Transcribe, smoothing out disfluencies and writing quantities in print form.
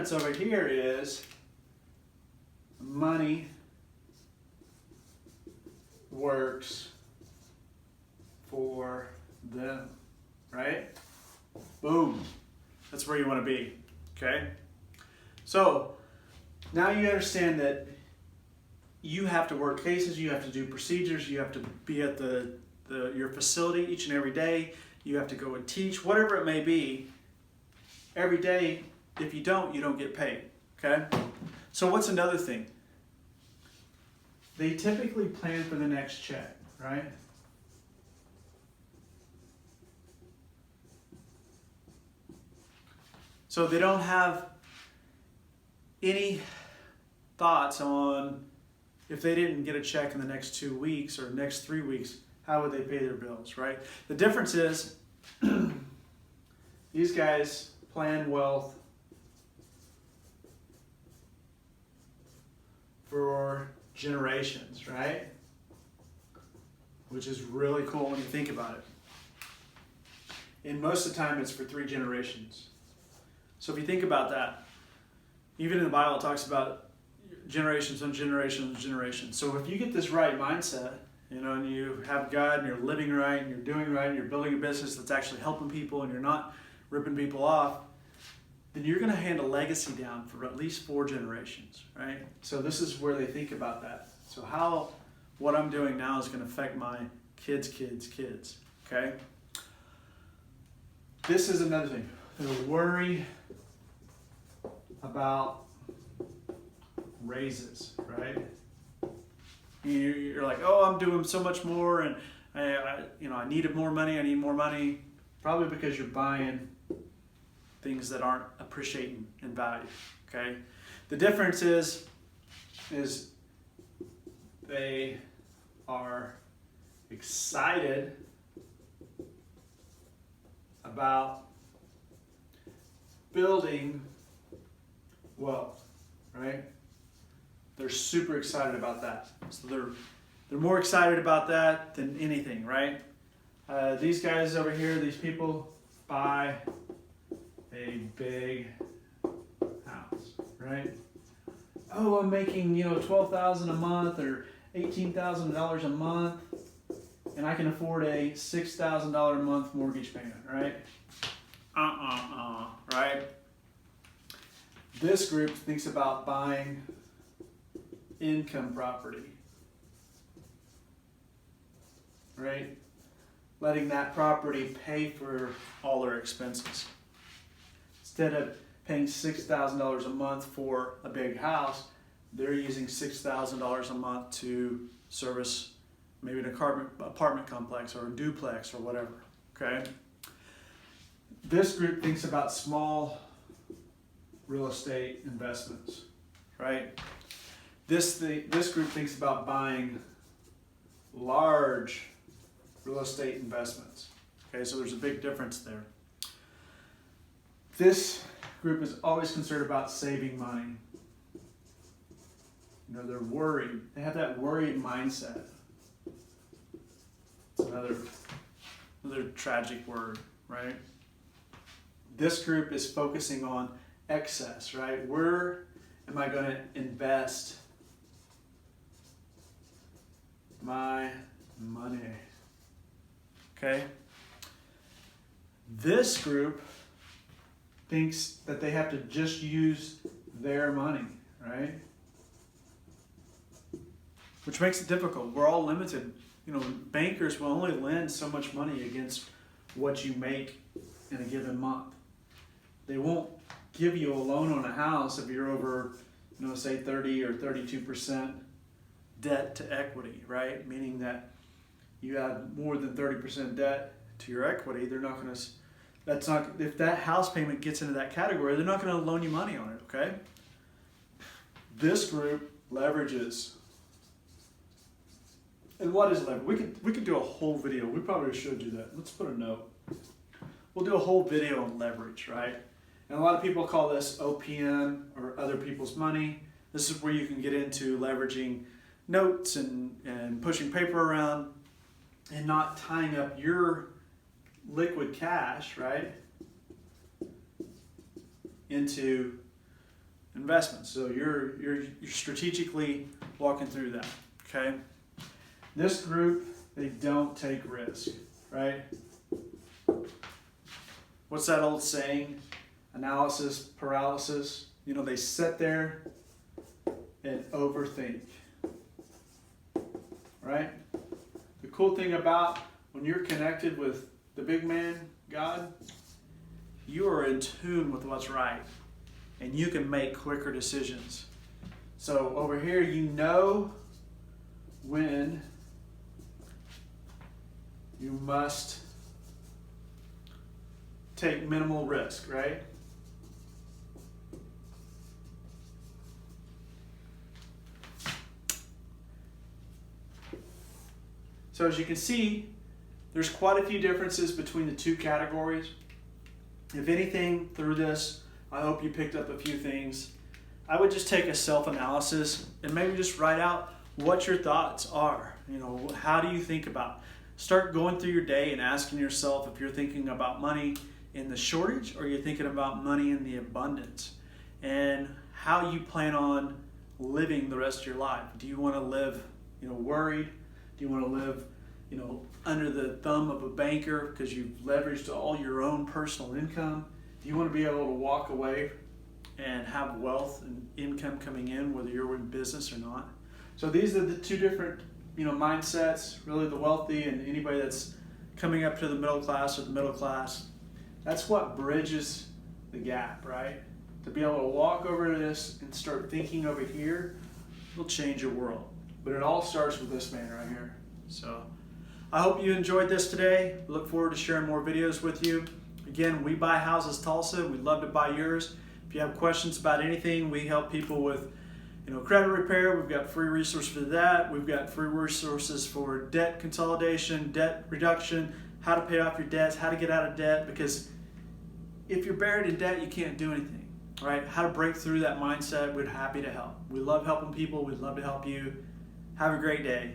difference over here is money works for them, right? Boom. That's where you want to be, okay? So now you understand that you have to work cases, you have to do procedures, you have to be at your facility each and every day, you have to go and teach, whatever it may be, every day. If you don't get paid, okay? So what's another thing? They typically plan for the next check, right? So they don't have any thoughts on if they didn't get a check in the next 2 weeks or next 3 weeks, how would they pay their bills, right? The difference is these guys plan wealth for generations, right? Which is really cool when you think about it. And most of the time it's for 3 generations. So if you think about that, even in the Bible it talks about generations and generations and generations. So if you get this right mindset, and you have God and you're living right and you're doing right and you're building a business that's actually helping people and you're not ripping people off, then you're going to hand a legacy down for at least 4 generations, right? So this is where they think about that. So what I'm doing now is going to affect my kids' okay? This is another thing. They worry about raises, right? You're like, oh, I'm doing so much more, and I needed more money. I need more money, probably because you're buying things that aren't appreciating in value. Okay, the difference is they are excited about building wealth, right? They're super excited about that. So they're more excited about that than anything, right? These guys over here, these people buy a big house, right? Oh, I'm making $12,000 a month or $18,000 a month, and I can afford a $6,000 a month mortgage payment, right? Right? This group thinks about buying income property, right? Letting that property pay for all their expenses. Instead of paying $6,000 a month for a big house, they're using $6,000 a month to service maybe an apartment complex or a duplex or whatever, okay? This group thinks about small real estate investments, right? This group thinks about buying large real estate investments. Okay, so there's a big difference there. This group is always concerned about saving money. They're worried. They have that worried mindset. It's another tragic word, right? This group is focusing on excess, right? Where am I going to invest my money? Okay? This group thinks that they have to just use their money, right? Which makes it difficult. We're all limited. Bankers will only lend so much money against what you make in a given month. They won't give you a loan on a house if you're over, say 30 or 32% debt to equity, right? Meaning that you have more than 30% debt to your equity. They're not going to, if that house payment gets into that category, they're not going to loan you money on it, okay? This group leverages. And what is leverage? We could do a whole video. We probably should do that. Let's put a note. We'll do a whole video on leverage, right? And a lot of people call this OPM, or other people's money. This is where you can get into leveraging notes and pushing paper around and not tying up your liquid cash, right, into investments. So you're strategically walking through that. Okay. This group, they don't take risk, right? What's that old saying? Analysis paralysis. You know, they sit there and overthink, right? The cool thing about when you're connected with the big man, God, you are in tune with what's right, and you can make quicker decisions. So over here, you know when you must take minimal risk, right? So as you can see, there's quite a few differences between the two categories. If anything, through this, I hope you picked up a few things. I would just take a self-analysis and maybe just write out what your thoughts are. You know, how do you think about? Start going through your day and asking yourself if you're thinking about money in the shortage or you're thinking about money in the abundance, and how you plan on living the rest of your life. Do you want to live, worried? Do you want to live, under the thumb of a banker because you've leveraged all your own personal income? Do you want to be able to walk away and have wealth and income coming in, whether you're in business or not? So these are the two different, mindsets, really the wealthy and anybody that's coming up to the middle class or the middle class. That's what bridges the gap, right? To be able to walk over to this and start thinking over here will change your world. But it all starts with this man right here. So I hope you enjoyed this today. Look forward to sharing more videos with you. Again, we buy houses Tulsa. We'd love to buy yours. If you have questions about anything, we help people with credit repair. We've got free resources for that. We've got free resources for debt consolidation, debt reduction, how to pay off your debts, how to get out of debt, because if you're buried in debt, you can't do anything, right? How to break through that mindset. We're happy to help. We love helping people. We'd love to help you. Have a great day.